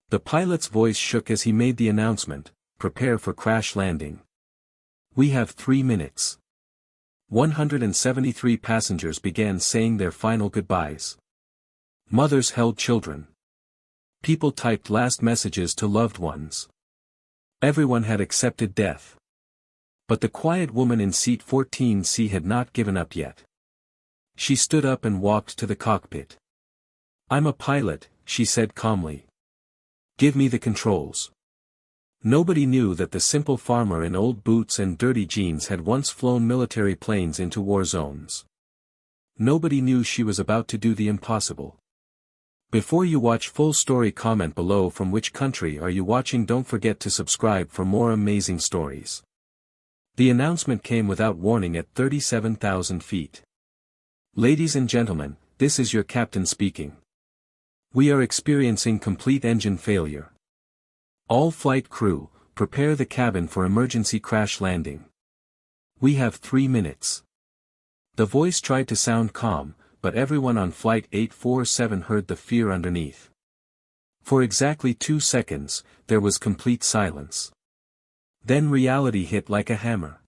The pilot's voice shook as he made the announcement, "Prepare for crash landing. We have 3 minutes." 173 passengers began saying their final goodbyes. Mothers held children. People typed last messages to loved ones. Everyone had accepted death. But the quiet woman in seat 14C had not given up yet. She stood up and walked to the cockpit. "I'm a pilot," she said calmly. "Give me the controls." Nobody knew that the simple farmer in old boots and dirty jeans had once flown military planes into war zones. Nobody knew she was about to do the impossible. Before you watch full story, comment below from which country are you watching. Don't forget to subscribe for more amazing stories. The announcement came without warning at 37,000 feet. "Ladies and gentlemen, this is your captain speaking. We are experiencing complete engine failure. All flight crew, prepare the cabin for emergency crash landing. We have 3 minutes." The voice tried to sound calm, but everyone on Flight 847 heard the fear underneath. For exactly 2 seconds, there was complete silence. Then reality hit like a hammer.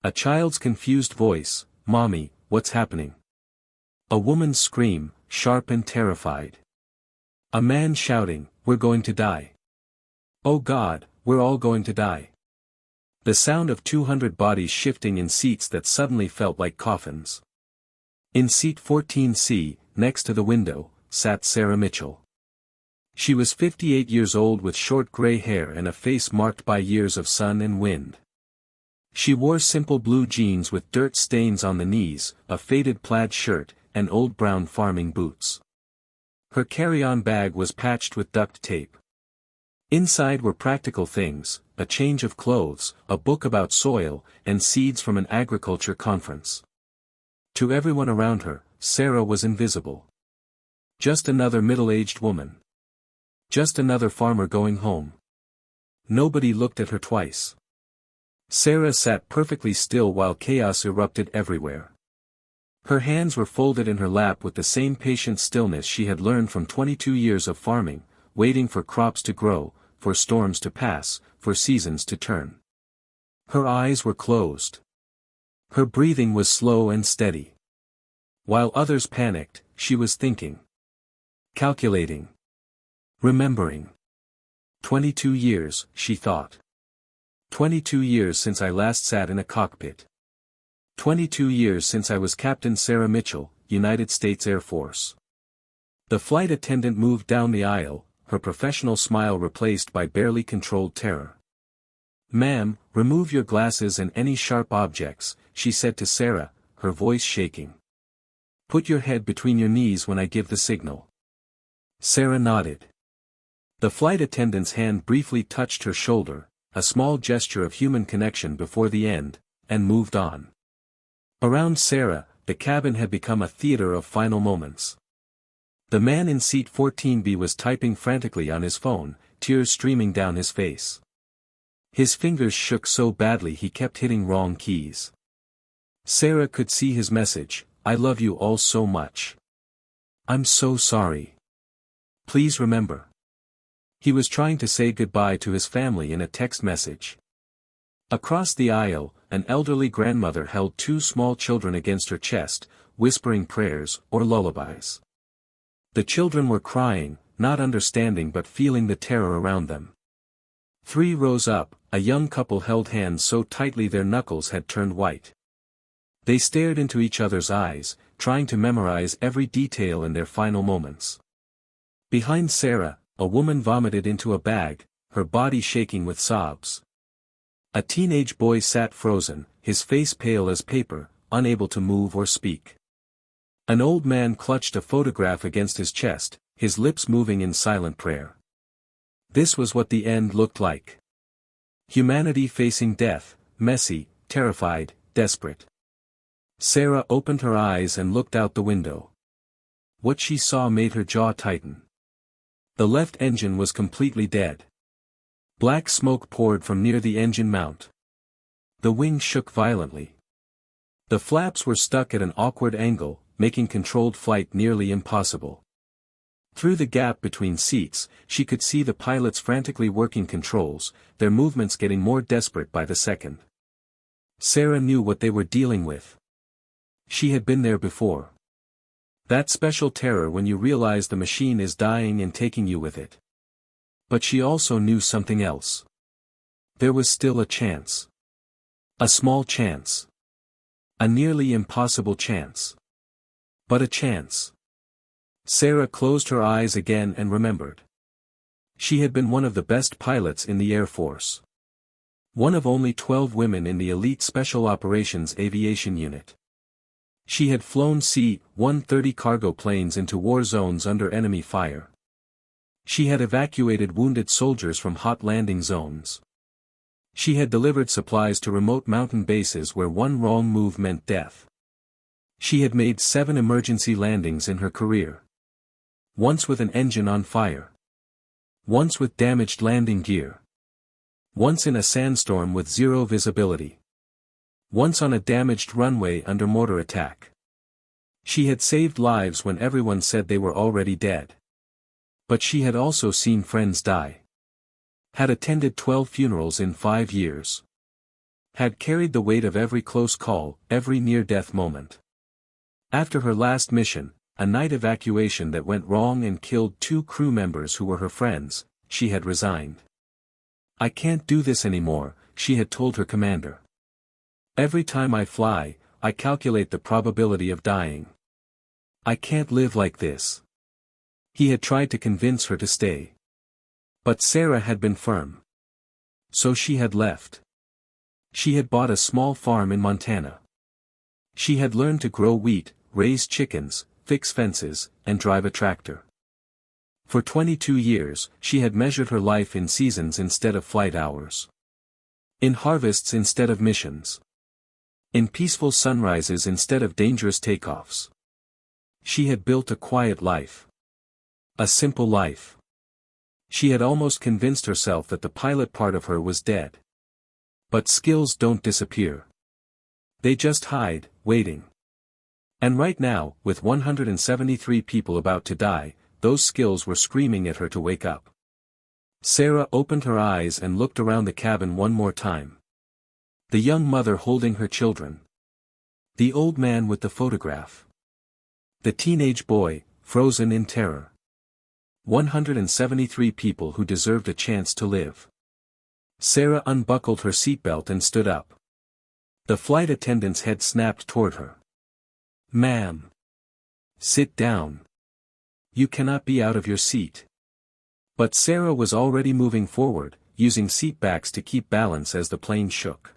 A child's confused voice, "Mommy, what's happening?" A woman's scream, sharp and terrified. A man shouting, "We're going to die. Oh God, we're all going to die." The sound of 200 bodies shifting in seats that suddenly felt like coffins. In seat 14C, next to the window, sat Sarah Mitchell. She was 58 years old with short gray hair and a face marked by years of sun and wind. She wore simple blue jeans with dirt stains on the knees, a faded plaid shirt, and old brown farming boots. Her carry-on bag was patched with duct tape. Inside were practical things, a change of clothes, a book about soil, and seeds from an agriculture conference. To everyone around her, Sarah was invisible. Just another middle-aged woman. Just another farmer going home. Nobody looked at her twice. Sarah sat perfectly still while chaos erupted everywhere. Her hands were folded in her lap with the same patient stillness she had learned from 22 years of farming, waiting for crops to grow, for storms to pass, for seasons to turn. Her eyes were closed. Her breathing was slow and steady. While others panicked, she was thinking. Calculating. Remembering. 22 years, she thought. 22 years since I last sat in a cockpit. 22 years since I was Captain Sarah Mitchell, United States Air Force. The flight attendant moved down the aisle, her professional smile replaced by barely controlled terror. "Ma'am, remove your glasses and any sharp objects," she said to Sarah, her voice shaking. "Put your head between your knees when I give the signal." Sarah nodded. The flight attendant's hand briefly touched her shoulder, a small gesture of human connection before the end, and moved on. Around Sarah, the cabin had become a theater of final moments. The man in seat 14B was typing frantically on his phone, tears streaming down his face. His fingers shook so badly he kept hitting wrong keys. Sarah could see his message, "I love you all so much. I'm so sorry. Please remember." He was trying to say goodbye to his family in a text message. Across the aisle, an elderly grandmother held 2 small children against her chest, whispering prayers or lullabies. The children were crying, not understanding but feeling the terror around them. 3 rows up, a young couple held hands so tightly their knuckles had turned white. They stared into each other's eyes, trying to memorize every detail in their final moments. Behind Sarah, a woman vomited into a bag, her body shaking with sobs. A teenage boy sat frozen, his face pale as paper, unable to move or speak. An old man clutched a photograph against his chest, his lips moving in silent prayer. This was what the end looked like. Humanity facing death, messy, terrified, desperate. Sarah opened her eyes and looked out the window. What she saw made her jaw tighten. The left engine was completely dead. Black smoke poured from near the engine mount. The wing shook violently. The flaps were stuck at an awkward angle, making controlled flight nearly impossible. Through the gap between seats, she could see the pilots frantically working controls, their movements getting more desperate by the second. Sarah knew what they were dealing with. She had been there before. That special terror when you realize the machine is dying and taking you with it. But she also knew something else. There was still a chance. A small chance. A nearly impossible chance. But a chance. Sarah closed her eyes again and remembered. She had been one of the best pilots in the Air Force. One of only 12 women in the elite Special Operations Aviation Unit. She had flown C-130 cargo planes into war zones under enemy fire. She had evacuated wounded soldiers from hot landing zones. She had delivered supplies to remote mountain bases where one wrong move meant death. She had made 7 emergency landings in her career. Once with an engine on fire. Once with damaged landing gear. Once in a sandstorm with zero visibility. Once on a damaged runway under mortar attack. She had saved lives when everyone said they were already dead. But she had also seen friends die. Had attended 12 funerals in 5 years. Had carried the weight of every close call, every near-death moment. After her last mission, a night evacuation that went wrong and killed 2 crew members who were her friends, she had resigned. "I can't do this anymore," she had told her commander. "Every time I fly, I calculate the probability of dying. I can't live like this." He had tried to convince her to stay. But Sarah had been firm. So she had left. She had bought a small farm in Montana. She had learned to grow wheat, raise chickens, fix fences, and drive a tractor. For 22 years, she had measured her life in seasons instead of flight hours. In harvests instead of missions. In peaceful sunrises instead of dangerous takeoffs. She had built a quiet life. A simple life. She had almost convinced herself that the pilot part of her was dead. But skills don't disappear. They just hide, waiting. And right now, with 173 people about to die, those skills were screaming at her to wake up. Sarah opened her eyes and looked around the cabin one more time. The young mother holding her children. The old man with the photograph. The teenage boy, frozen in terror. 173 people who deserved a chance to live. Sarah unbuckled her seatbelt and stood up. The flight attendant's head snapped toward her. "Ma'am. Sit down. You cannot be out of your seat." But Sarah was already moving forward, using seat backs to keep balance as the plane shook.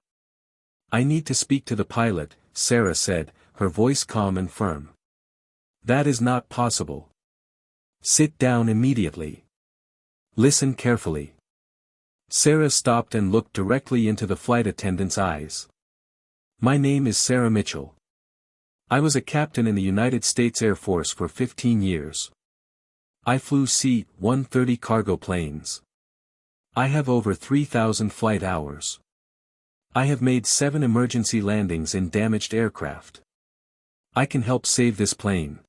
"I need to speak to the pilot," Sarah said, her voice calm and firm. "That is not possible. Sit down immediately. Listen carefully." Sarah stopped and looked directly into the flight attendant's eyes. "My name is Sarah Mitchell. I was a captain in the United States Air Force for 15 years. I flew C-130 cargo planes. I have over 3,000 flight hours. I have made 7 emergency landings in damaged aircraft. I can help save this plane.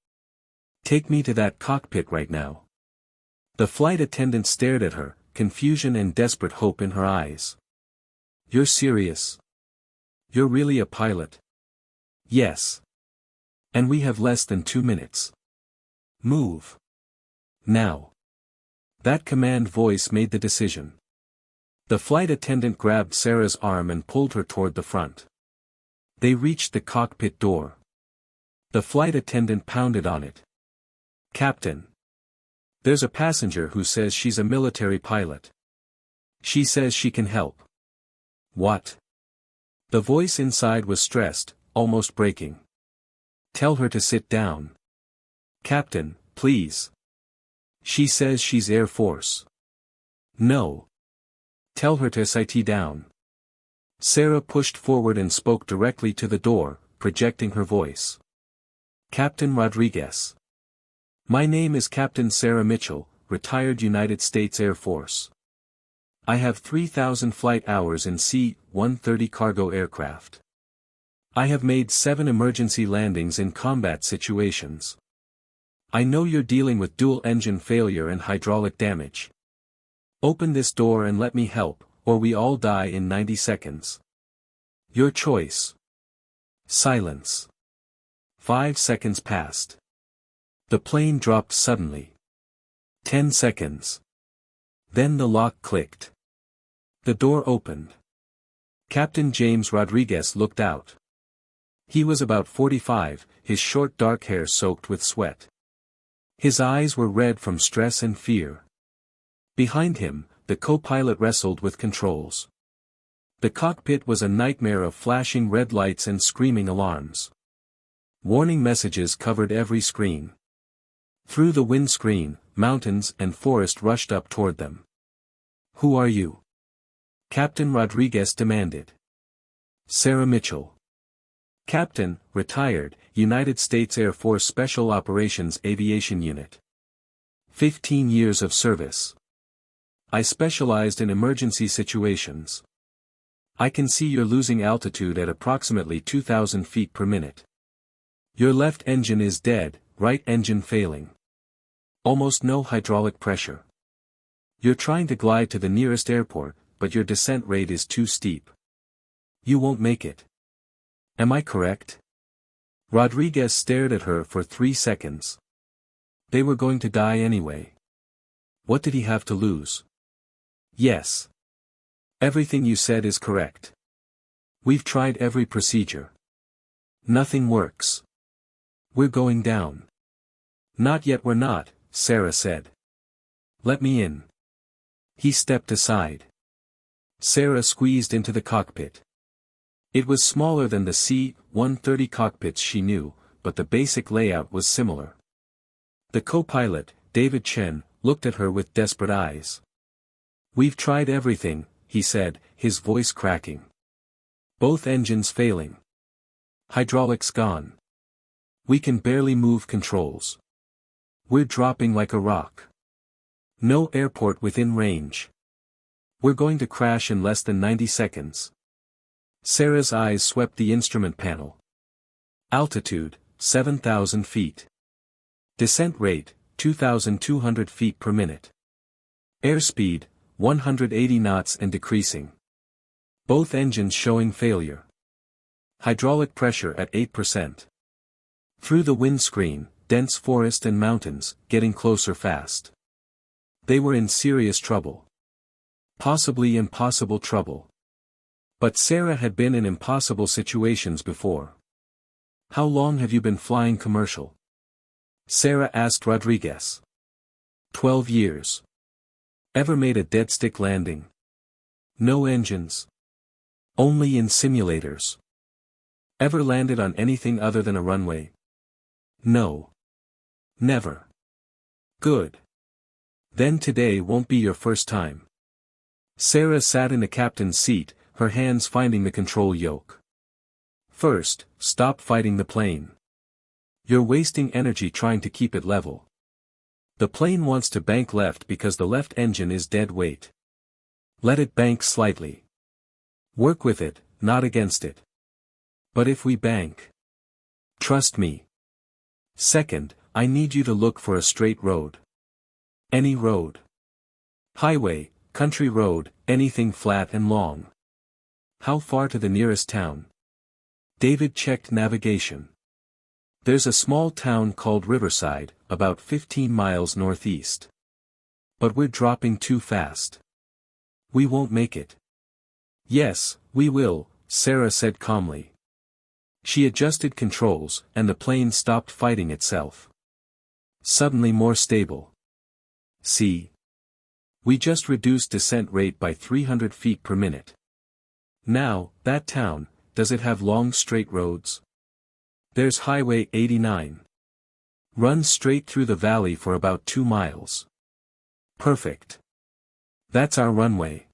Take me to that cockpit right now." The flight attendant stared at her, confusion and desperate hope in her eyes. "You're serious? You're really a pilot?" "Yes. And we have less than 2 minutes. Move. Now." That command voice made the decision. The flight attendant grabbed Sarah's arm and pulled her toward the front. They reached the cockpit door. The flight attendant pounded on it. "Captain. There's a passenger who says she's a military pilot. She says she can help." "What?" The voice inside was stressed, almost breaking. "Tell her to sit down. Captain, please. She says she's Air Force." "No. Tell her to sit down." Sarah pushed forward and spoke directly to the door, projecting her voice. "Captain Rodriguez. My name is Captain Sarah Mitchell, retired United States Air Force. I have 3,000 flight hours in C-130 cargo aircraft. I have made 7 emergency landings in combat situations. I know you're dealing with dual engine failure and hydraulic damage. Open this door and let me help, or we all die in 90 seconds. Your choice. Silence. 5 seconds passed. The plane dropped suddenly. 10 seconds. Then the lock clicked. The door opened. Captain James Rodriguez looked out. He was about 45, his short dark hair soaked with sweat. His eyes were red from stress and fear. Behind him, the co-pilot wrestled with controls. The cockpit was a nightmare of flashing red lights and screaming alarms. Warning messages covered every screen. Through the windscreen, mountains and forest rushed up toward them. Who are you? Captain Rodriguez demanded. Sarah Mitchell. Captain, retired, United States Air Force Special Operations Aviation Unit. 15 years of service. I specialized in emergency situations. I can see you're losing altitude at approximately 2,000 feet per minute. Your left engine is dead, right engine failing. Almost no hydraulic pressure. You're trying to glide to the nearest airport, but your descent rate is too steep. You won't make it. Am I correct? Rodriguez stared at her for 3 seconds. They were going to die anyway. What did he have to lose? Yes. Everything you said is correct. We've tried every procedure. Nothing works. We're going down. Not yet, we're not, Sarah said. Let me in. He stepped aside. Sarah squeezed into the cockpit. It was smaller than the C-130 cockpits she knew, but the basic layout was similar. The co-pilot, David Chen, looked at her with desperate eyes. We've tried everything, he said, his voice cracking. Both engines failing. Hydraulics gone. We can barely move controls. We're dropping like a rock. No airport within range. We're going to crash in less than 90 seconds. Sarah's eyes swept the instrument panel. Altitude, 7,000 feet. Descent rate, 2,200 feet per minute. Airspeed, 180 knots and decreasing. Both engines showing failure. Hydraulic pressure at 8%. Through the windscreen, dense forest and mountains, getting closer fast. They were in serious trouble. Possibly impossible trouble. But Sarah had been in impossible situations before. How long have you been flying commercial? Sarah asked Rodriguez. 12 years. Ever made a dead-stick landing? No engines. Only in simulators. Ever landed on anything other than a runway? No. Never. Good. Then today won't be your first time. Sarah sat in the captain's seat, her hands finding the control yoke. First, stop fighting the plane. You're wasting energy trying to keep it level. The plane wants to bank left because the left engine is dead weight. Let it bank slightly. Work with it, not against it. But if we bank. Trust me. Second, I need you to look for a straight road. Any road. Highway, country road, anything flat and long. How far to the nearest town? David checked navigation. There's a small town called Riverside, about 15 miles northeast. But we're dropping too fast. We won't make it. Yes, we will, Sarah said calmly. She adjusted controls, and the plane stopped fighting itself. Suddenly more stable. See? We just reduced descent rate by 300 feet per minute. Now, that town, does it have long straight roads? There's Highway 89. Runs straight through the valley for about 2 miles. Perfect. That's our runway.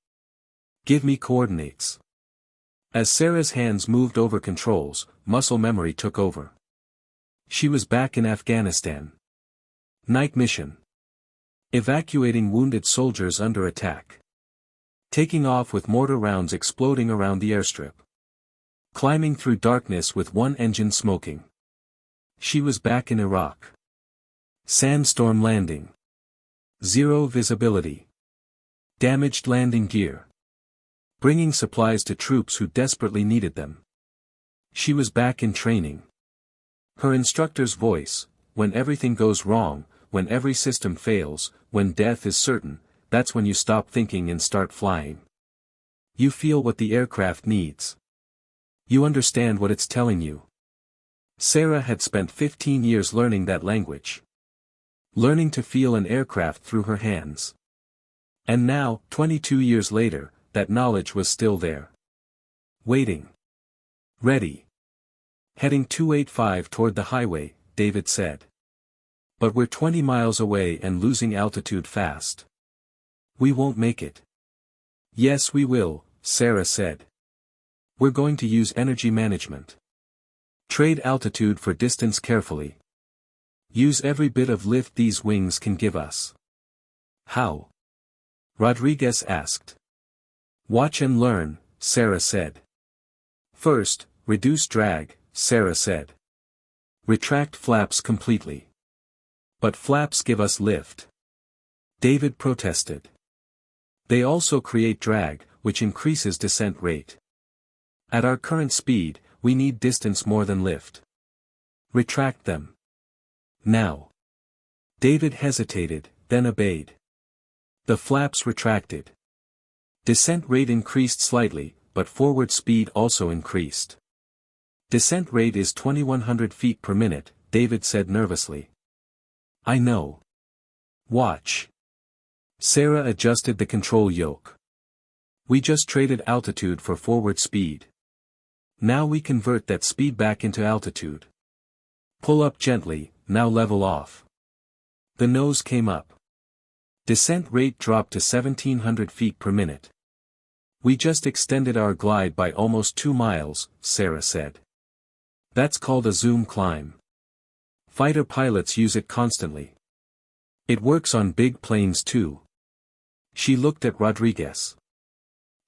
Give me coordinates. As Sarah's hands moved over controls, muscle memory took over. She was back in Afghanistan. Night mission. Evacuating wounded soldiers under attack. Taking off with mortar rounds exploding around the airstrip. Climbing through darkness with one engine smoking. She was back in Iraq. Sandstorm landing. Zero visibility. Damaged landing gear. Bringing supplies to troops who desperately needed them. She was back in training. Her instructor's voice, when everything goes wrong, when every system fails, when death is certain, that's when you stop thinking and start flying. You feel what the aircraft needs. You understand what it's telling you. Sarah had spent 15 years learning that language. Learning to feel an aircraft through her hands. And now, 22 years later, that knowledge was still there. Waiting. Ready. Heading 285 toward the highway, David said. But we're 20 miles away and losing altitude fast. We won't make it. Yes, we will, Sarah said. We're going to use energy management. Trade altitude for distance carefully. Use every bit of lift these wings can give us. How? Rodriguez asked. Watch and learn, Sarah said. First, reduce drag, Sarah said. Retract flaps completely. But flaps give us lift. David protested. They also create drag, which increases descent rate. At our current speed, we need distance more than lift. Retract them. Now. David hesitated, then obeyed. The flaps retracted. Descent rate increased slightly, but forward speed also increased. Descent rate is 2100 feet per minute, David said nervously. I know. Watch. Sarah adjusted the control yoke. We just traded altitude for forward speed. Now we convert that speed back into altitude. Pull up gently, now level off. The nose came up. Descent rate dropped to 1700 feet per minute. We just extended our glide by almost 2 miles, Sarah said. That's called a zoom climb. Fighter pilots use it constantly. It works on big planes too. She looked at Rodriguez.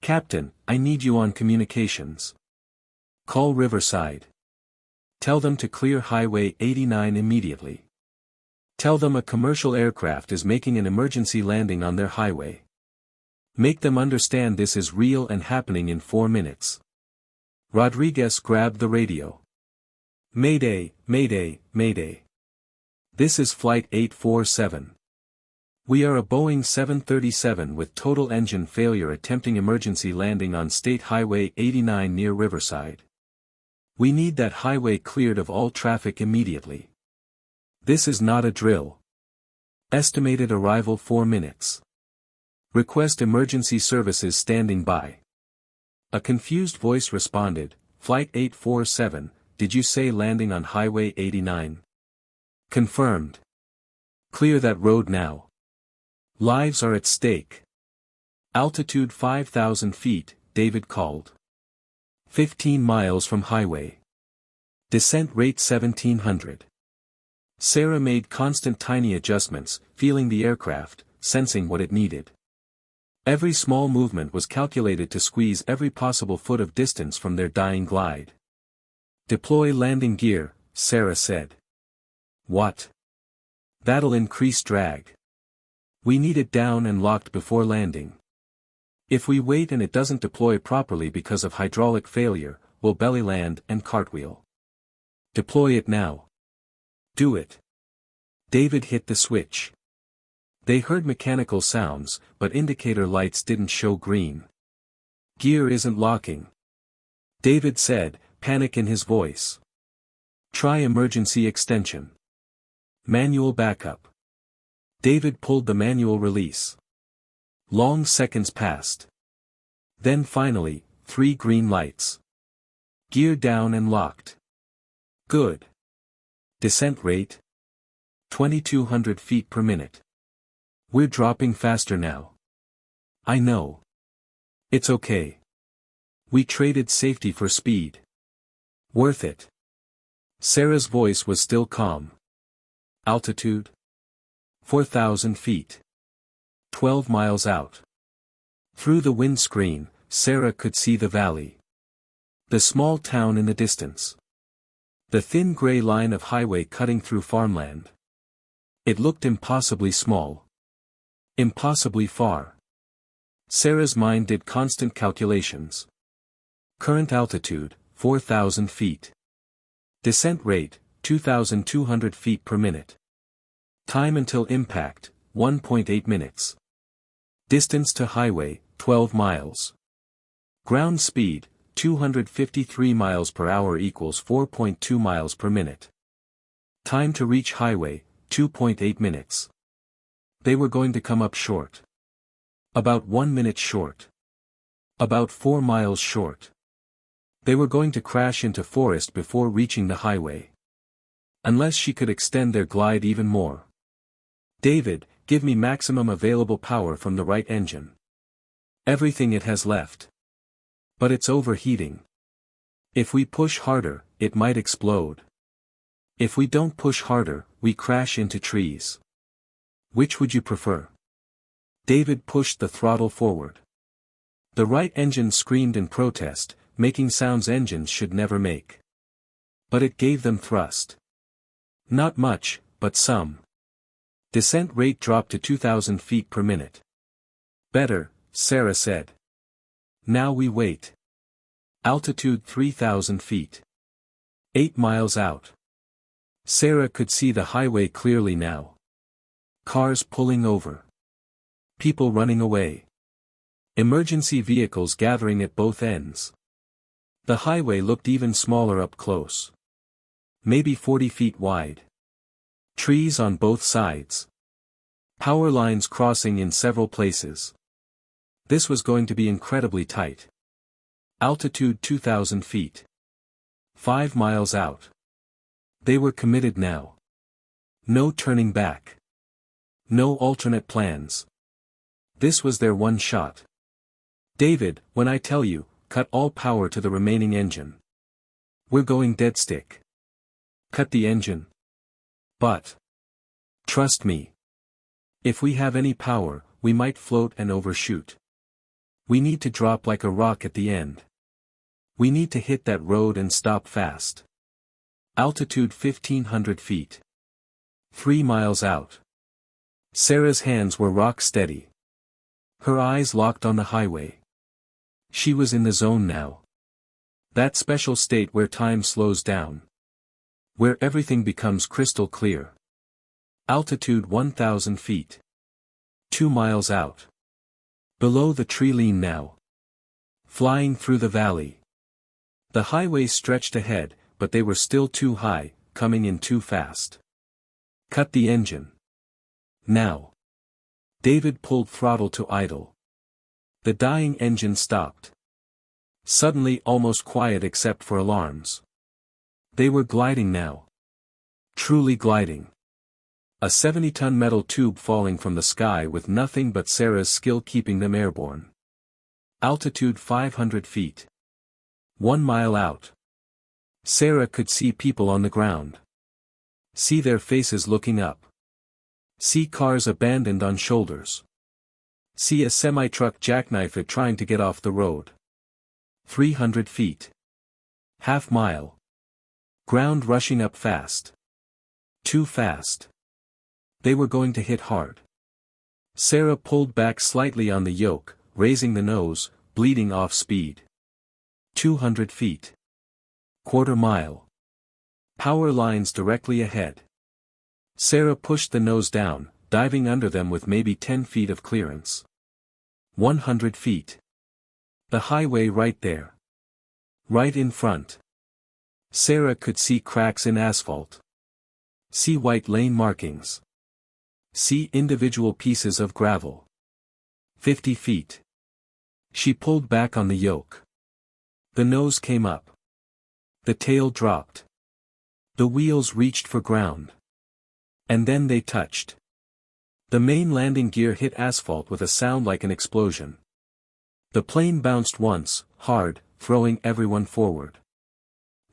Captain, I need you on communications. Call Riverside. Tell them to clear Highway 89 immediately. Tell them a commercial aircraft is making an emergency landing on their highway. Make them understand this is real and happening in 4 minutes. Rodriguez grabbed the radio. Mayday, Mayday, Mayday. This is Flight 847. We are a Boeing 737 with total engine failure attempting emergency landing on State Highway 89 near Riverside. We need that highway cleared of all traffic immediately. This is not a drill. Estimated arrival 4 minutes. Request emergency services standing by. A confused voice responded, Flight 847, did you say landing on Highway 89? Confirmed. Clear that road now. Lives are at stake. Altitude 5,000 feet, David called. 15 miles from highway. Descent rate 1700. Sarah made constant tiny adjustments, feeling the aircraft, sensing what it needed. Every small movement was calculated to squeeze every possible foot of distance from their dying glide. Deploy landing gear, Sarah said. What? That'll increase drag. We need it down and locked before landing. If we wait and it doesn't deploy properly because of hydraulic failure, we'll belly land and cartwheel. Deploy it now. Do it. David hit the switch. They heard mechanical sounds, but indicator lights didn't show green. Gear isn't locking. David said, panic in his voice. Try emergency extension. Manual backup. David pulled the manual release. Long seconds passed. Then finally, 3 green lights. Gear down and locked. Good. Descent rate? 2200 feet per minute. We're dropping faster now. I know. It's okay. We traded safety for speed. Worth it. Sarah's voice was still calm. Altitude? 4,000 feet. 12 miles out. Through the windscreen, Sarah could see the valley. The small town in the distance. The thin gray line of highway cutting through farmland. It looked impossibly small. Impossibly far. Sarah's mind did constant calculations. Current altitude, 4,000 feet. Descent rate, 2,200 feet per minute. Time until impact, 1.8 minutes. Distance to highway, 12 miles. Ground speed, 253 miles per hour equals 4.2 miles per minute. Time to reach highway, 2.8 minutes. They were going to come up short. About 1 minute short. About 4 miles short. They were going to crash into forest before reaching the highway. Unless she could extend their glide even more. David, give me maximum available power from the right engine. Everything it has left. But it's overheating. If we push harder, it might explode. If we don't push harder, we crash into trees. Which would you prefer? David pushed the throttle forward. The right engine screamed in protest, making sounds engines should never make. But it gave them thrust. Not much, but some. Descent rate dropped to 2,000 feet per minute. Better, Sarah said. Now we wait. Altitude 3,000 feet. 8 miles out. Sarah could see the highway clearly now. Cars pulling over. People running away. Emergency vehicles gathering at both ends. The highway looked even smaller up close. Maybe 40 feet wide. Trees on both sides. Power lines crossing in several places. This was going to be incredibly tight. Altitude 2,000 feet. 5 miles out. They were committed now. No turning back. No alternate plans. This was their one shot. David, when I tell you, cut all power to the remaining engine. We're going dead stick. Cut the engine. But. Trust me. If we have any power, we might float and overshoot. We need to drop like a rock at the end. We need to hit that road and stop fast. Altitude 1,500 feet. 3 miles out. Sarah's hands were rock steady. Her eyes locked on the highway. She was in the zone now. That special state where time slows down. Where everything becomes crystal clear. Altitude 1,000 feet. 2 miles out. Below the tree line now. Flying through the valley. The highway stretched ahead, but they were still too high, coming in too fast. Cut the engine. Now. David pulled throttle to idle. The dying engine stopped. Suddenly almost quiet except for alarms. They were gliding now. Truly gliding. A 70-ton metal tube falling from the sky with nothing but Sarah's skill keeping them airborne. Altitude 500 feet. 1 mile out. Sarah could see people on the ground. See their faces looking up. See cars abandoned on shoulders. See a semi-truck jackknife trying to get off the road. 300 feet. Half mile. Ground rushing up fast. Too fast. They were going to hit hard. Sarah pulled back slightly on the yoke, raising the nose, bleeding off speed. 200 feet. Quarter mile. Power lines directly ahead. Sarah pushed the nose down, diving under them with maybe 10 feet of clearance. 100 feet. The highway right there. Right in front. Sarah could see cracks in asphalt. See white lane markings. See individual pieces of gravel. 50 feet. She pulled back on the yoke. The nose came up. The tail dropped. The wheels reached for ground. And then they touched. The main landing gear hit asphalt with a sound like an explosion. The plane bounced once, hard, throwing everyone forward.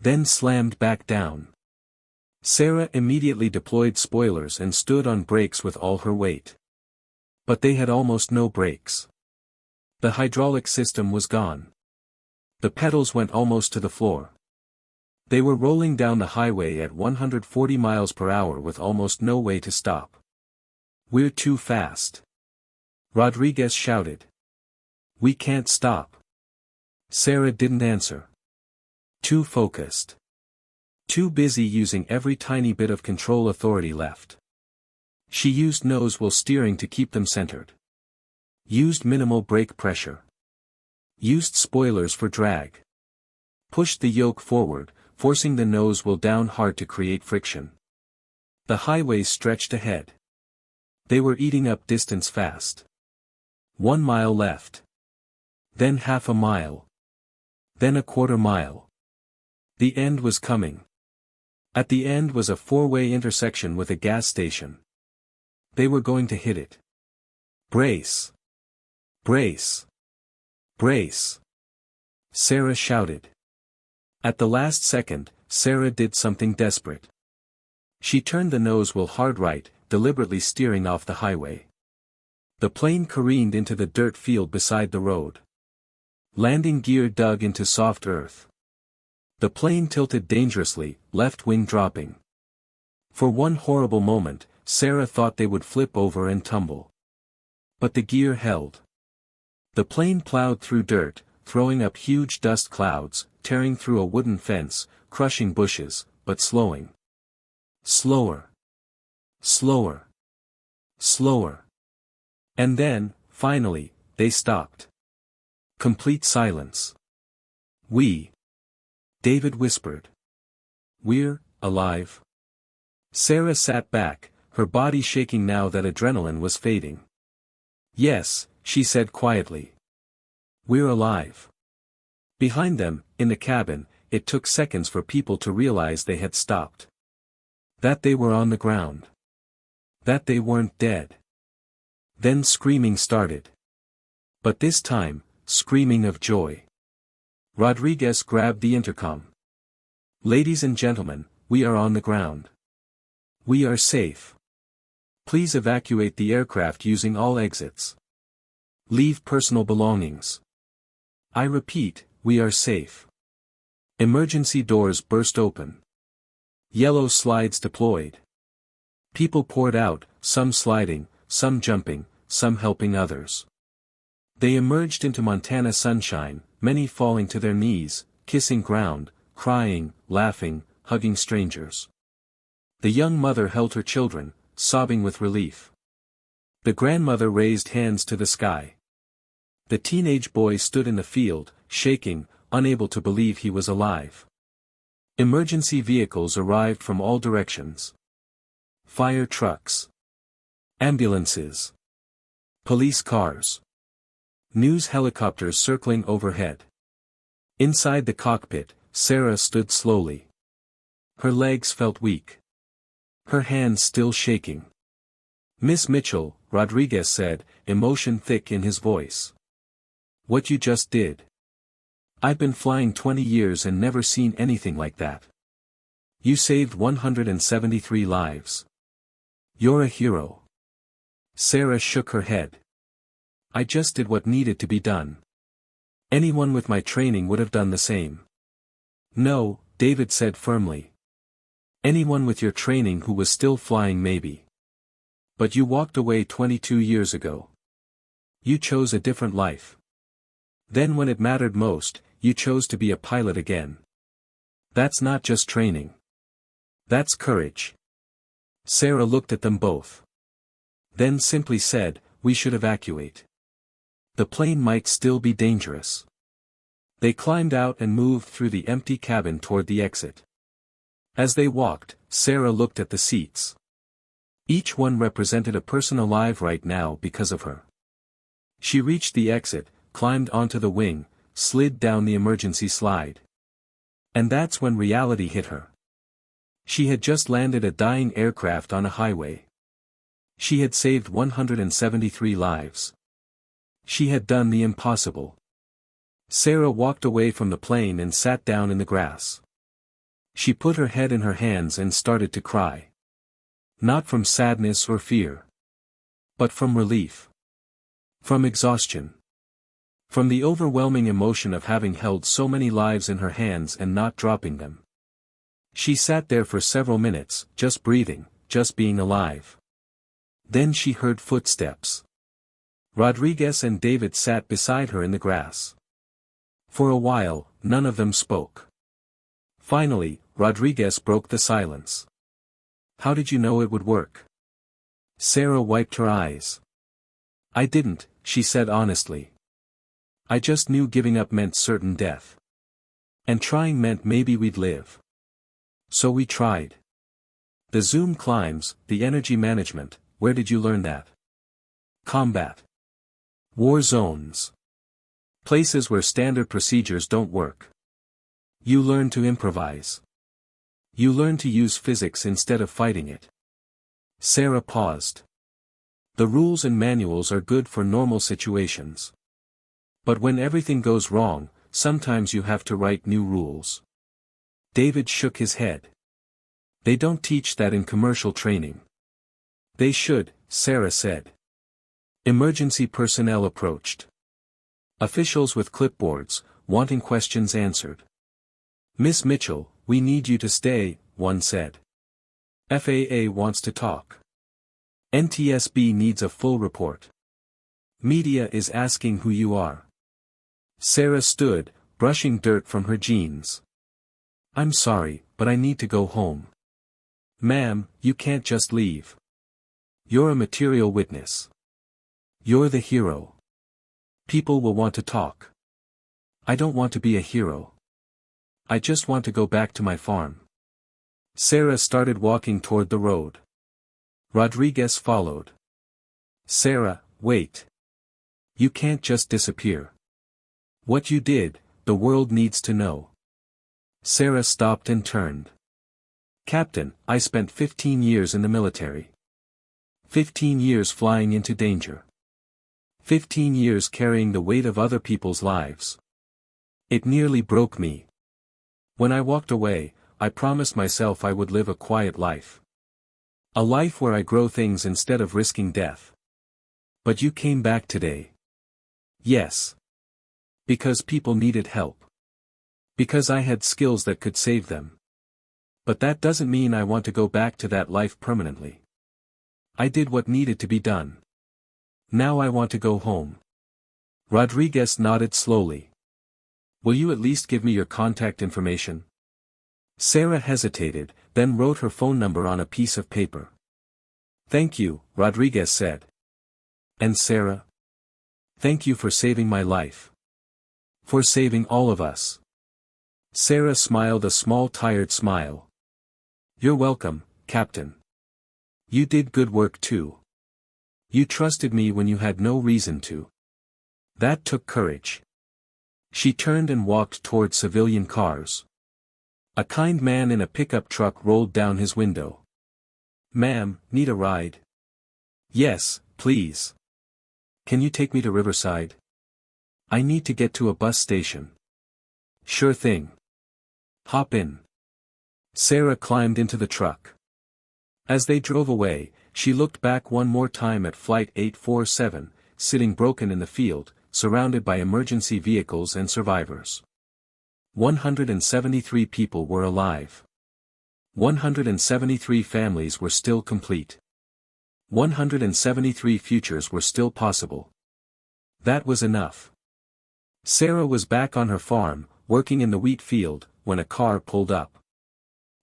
Then slammed back down. Sarah immediately deployed spoilers and stood on brakes with all her weight. But they had almost no brakes. The hydraulic system was gone. The pedals went almost to the floor. They were rolling down the highway at 140 miles per hour with almost no way to stop. We're too fast. Rodriguez shouted. We can't stop. Sarah didn't answer. Too focused. Too busy using every tiny bit of control authority left. She used nose while steering to keep them centered. Used minimal brake pressure. Used spoilers for drag. Pushed the yoke forward, forcing the nose wheel down hard to create friction. The highway stretched ahead. They were eating up distance fast. 1 mile left. Then half a mile. Then a quarter mile. The end was coming. At the end was a 4-way intersection with a gas station. They were going to hit it. Brace! Brace! Brace! Sarah shouted. At the last second, Sarah did something desperate. She turned the nose wheel hard right, deliberately steering off the highway. The plane careened into the dirt field beside the road. Landing gear dug into soft earth. The plane tilted dangerously, left wing dropping. For one horrible moment, Sarah thought they would flip over and tumble. But the gear held. The plane plowed through dirt, throwing up huge dust clouds, tearing through a wooden fence, crushing bushes, but slowing. Slower. Slower. Slower. And then, finally, they stopped. Complete silence. David whispered. We're alive. Sarah sat back, her body shaking now that adrenaline was fading. Yes, she said quietly. We're alive. Behind them, in the cabin, it took seconds for people to realize they had stopped. That they were on the ground. That they weren't dead. Then screaming started. But this time, screaming of joy. Rodriguez grabbed the intercom. Ladies and gentlemen, we are on the ground. We are safe. Please evacuate the aircraft using all exits. Leave personal belongings. I repeat, we are safe. Emergency doors burst open. Yellow slides deployed. People poured out, some sliding, some jumping, some helping others. They emerged into Montana sunshine, many falling to their knees, kissing ground, crying, laughing, hugging strangers. The young mother held her children, sobbing with relief. The grandmother raised hands to the sky. The teenage boy stood in the field, shaking, unable to believe he was alive. Emergency vehicles arrived from all directions. Fire trucks. Ambulances. Police cars. News helicopters circling overhead. Inside the cockpit, Sarah stood slowly. Her legs felt weak. Her hands still shaking. Miss Mitchell, Rodriguez said, emotion thick in his voice. What you just did. I've been flying 20 years and never seen anything like that. You saved 173 lives. You're a hero. Sarah shook her head. I just did what needed to be done. Anyone with my training would have done the same. No, David said firmly. Anyone with your training who was still flying maybe. But you walked away 22 years ago. You chose a different life. Then when it mattered most, you chose to be a pilot again. That's not just training. That's courage. Sarah looked at them both. Then simply said, we should evacuate. The plane might still be dangerous. They climbed out and moved through the empty cabin toward the exit. As they walked, Sarah looked at the seats. Each one represented a person alive right now because of her. She reached the exit, climbed onto the wing, slid down the emergency slide. And that's when reality hit her. She had just landed a dying aircraft on a highway. She had saved 173 lives. She had done the impossible. Sarah walked away from the plane and sat down in the grass. She put her head in her hands and started to cry. Not from sadness or fear. But from relief. From exhaustion. From the overwhelming emotion of having held so many lives in her hands and not dropping them. She sat there for several minutes, just breathing, just being alive. Then she heard footsteps. Rodriguez and David sat beside her in the grass. For a while, none of them spoke. Finally, Rodriguez broke the silence. "How did you know it would work?" Sarah wiped her eyes. "I didn't," she said honestly. "I just knew giving up meant certain death. And trying meant maybe we'd live. So we tried." "The zoom climbs, the energy management, where did you learn that?" "Combat. War zones. Places where standard procedures don't work. You learn to improvise. You learn to use physics instead of fighting it." Sarah paused. "The rules and manuals are good for normal situations. But when everything goes wrong, sometimes you have to write new rules." David shook his head. "They don't teach that in commercial training." "They should," Sarah said. Emergency personnel approached. Officials with clipboards, wanting questions answered. "Miss Mitchell, we need you to stay," one said. "FAA wants to talk. NTSB needs a full report. Media is asking who you are." Sarah stood, brushing dirt from her jeans. "I'm sorry, but I need to go home." "Ma'am, you can't just leave. You're a material witness. You're the hero. People will want to talk." "I don't want to be a hero. I just want to go back to my farm." Sarah started walking toward the road. Rodriguez followed. "Sarah, wait. You can't just disappear. What you did, the world needs to know." Sarah stopped and turned. "Captain, I spent 15 years in the military. 15 years flying into danger. 15 years carrying the weight of other people's lives. It nearly broke me. When I walked away, I promised myself I would live a quiet life. A life where I grow things instead of risking death. But you came back today." "Yes. Because people needed help. Because I had skills that could save them. But that doesn't mean I want to go back to that life permanently. I did what needed to be done. Now I want to go home." Rodriguez nodded slowly. "Will you at least give me your contact information?" Sarah hesitated, then wrote her phone number on a piece of paper. "Thank you," Rodriguez said. "And Sarah? Thank you for saving my life. For saving all of us." Sarah smiled a small tired smile. "You're welcome, Captain. You did good work too. You trusted me when you had no reason to. That took courage." She turned and walked toward civilian cars. A kind man in a pickup truck rolled down his window. "Ma'am, need a ride?" "Yes, please. Can you take me to Riverside? I need to get to a bus station." "Sure thing. Hop in." Sarah climbed into the truck. As they drove away, she looked back one more time at Flight 847, sitting broken in the field, surrounded by emergency vehicles and survivors. 173 people were alive. 173 families were still complete. 173 futures were still possible. That was enough. Sarah was back on her farm, working in the wheat field, when a car pulled up.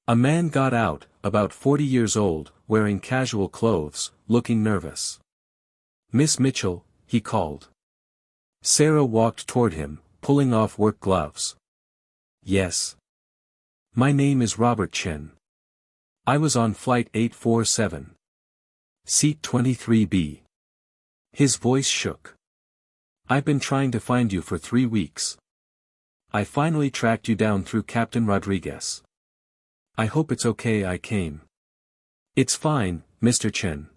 A man got out, about 40 years old, wearing casual clothes, looking nervous. "Miss Mitchell," he called. Sarah walked toward him, pulling off work gloves. "Yes. My name is Robert Chen. I was on Flight 847. Seat 23B. His voice shook. "I've been trying to find you for 3 weeks. I finally tracked you down through Captain Rodriguez. I hope it's okay I came." "It's fine, Mr. Chen."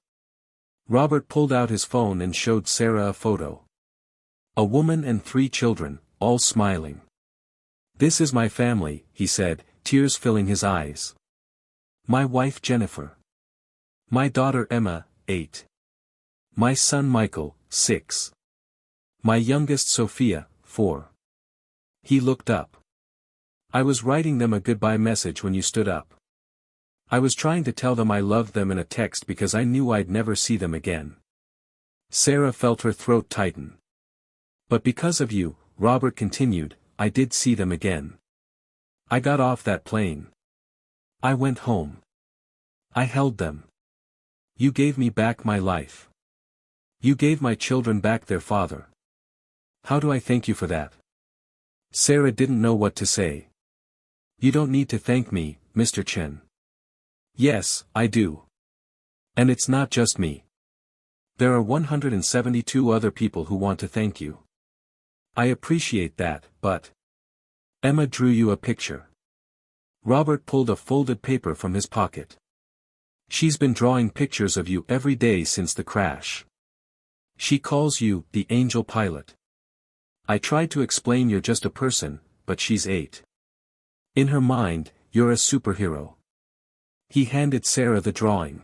Robert pulled out his phone and showed Sarah a photo. A woman and 3 children, all smiling. "This is my family," he said, tears filling his eyes. "My wife Jennifer. My daughter Emma, 8. My son Michael, 6. My youngest Sophia, 4. He looked up. "I was writing them a goodbye message when you stood up. I was trying to tell them I loved them in a text because I knew I'd never see them again. Sarah felt her throat tighten. But because of you, Robert continued, I did see them again. I got off that plane. I went home. I held them. You gave me back my life. You gave my children back their father. How do I thank you for that? Sarah didn't know what to say. You don't need to thank me, Mr. Chen. Yes, I do. And it's not just me. There are 172 other people who want to thank you. I appreciate that, but... Emma drew you a picture. Robert pulled a folded paper from his pocket. She's been drawing pictures of you every day since the crash. She calls you, the angel pilot. I tried to explain you're just a person, but she's 8. In her mind, you're a superhero. He handed Sarah the drawing.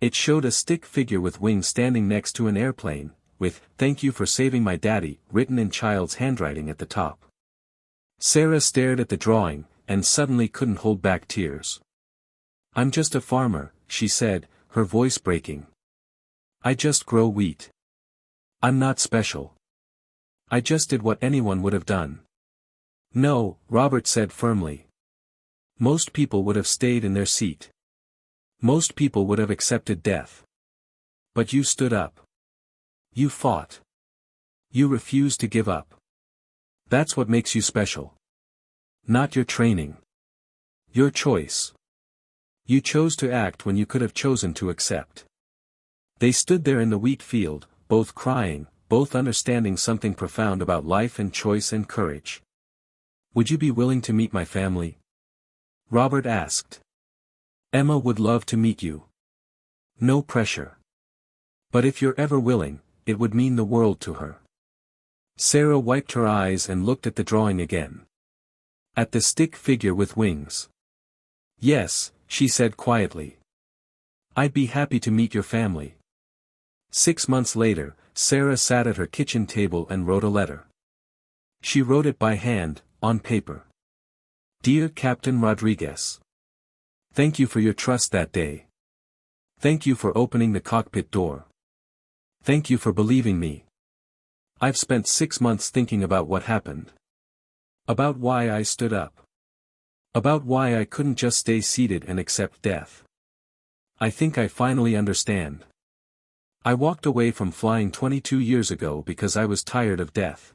It showed a stick figure with wings standing next to an airplane, with, thank you for saving my daddy, written in child's handwriting at the top. Sarah stared at the drawing, and suddenly couldn't hold back tears. I'm just a farmer, she said, her voice breaking. I just grow wheat. I'm not special. I just did what anyone would have done. No, Robert said firmly. Most people would have stayed in their seat. Most people would have accepted death. But you stood up. You fought. You refused to give up. That's what makes you special. Not your training. Your choice. You chose to act when you could have chosen to accept. They stood there in the wheat field, both crying, both understanding something profound about life and choice and courage. Would you be willing to meet my family? Robert asked. Emma would love to meet you. No pressure. But if you're ever willing, it would mean the world to her. Sarah wiped her eyes and looked at the drawing again. At the stick figure with wings. Yes, she said quietly. I'd be happy to meet your family. 6 months later, Sarah sat at her kitchen table and wrote a letter. She wrote it by hand, on paper. Dear Captain Rodriguez. Thank you for your trust that day. Thank you for opening the cockpit door. Thank you for believing me. I've spent 6 months thinking about what happened. About why I stood up. About why I couldn't just stay seated and accept death. I think I finally understand. I walked away from flying 22 years ago because I was tired of death.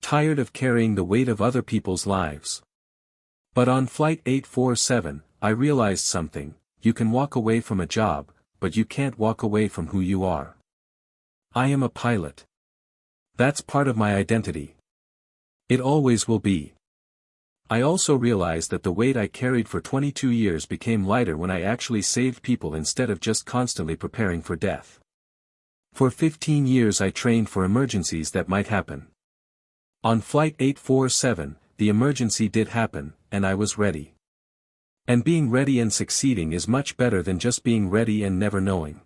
Tired of carrying the weight of other people's lives. But on Flight 847, I realized something: you can walk away from a job, but you can't walk away from who you are. I am a pilot. That's part of my identity. It always will be. I also realized that the weight I carried for 22 years became lighter when I actually saved people instead of just constantly preparing for death. For 15 years I trained for emergencies that might happen. On Flight 847, the emergency did happen, and I was ready. And being ready and succeeding is much better than just being ready and never knowing.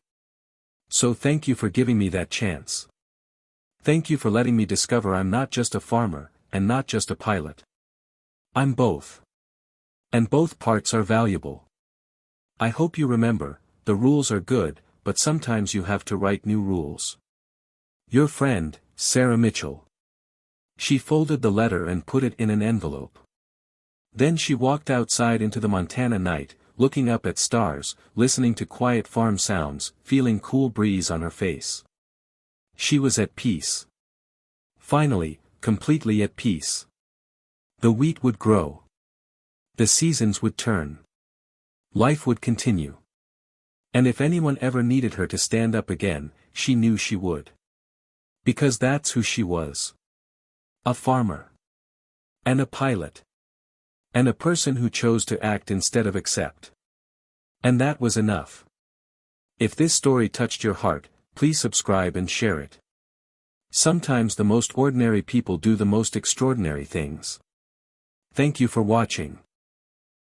So thank you for giving me that chance. Thank you for letting me discover I'm not just a farmer, and not just a pilot. I'm both. And both parts are valuable. I hope you remember, the rules are good, but sometimes you have to write new rules. Your friend, Sarah Mitchell. She folded the letter and put it in an envelope. Then she walked outside into the Montana night, looking up at stars, listening to quiet farm sounds, feeling cool breeze on her face. She was at peace. Finally, completely at peace. The wheat would grow. The seasons would turn. Life would continue. And if anyone ever needed her to stand up again, she knew she would. Because that's who she was. A farmer. And a pilot. And a person who chose to act instead of accept. And that was enough. If this story touched your heart, please subscribe and share it. Sometimes the most ordinary people do the most extraordinary things. Thank you for watching.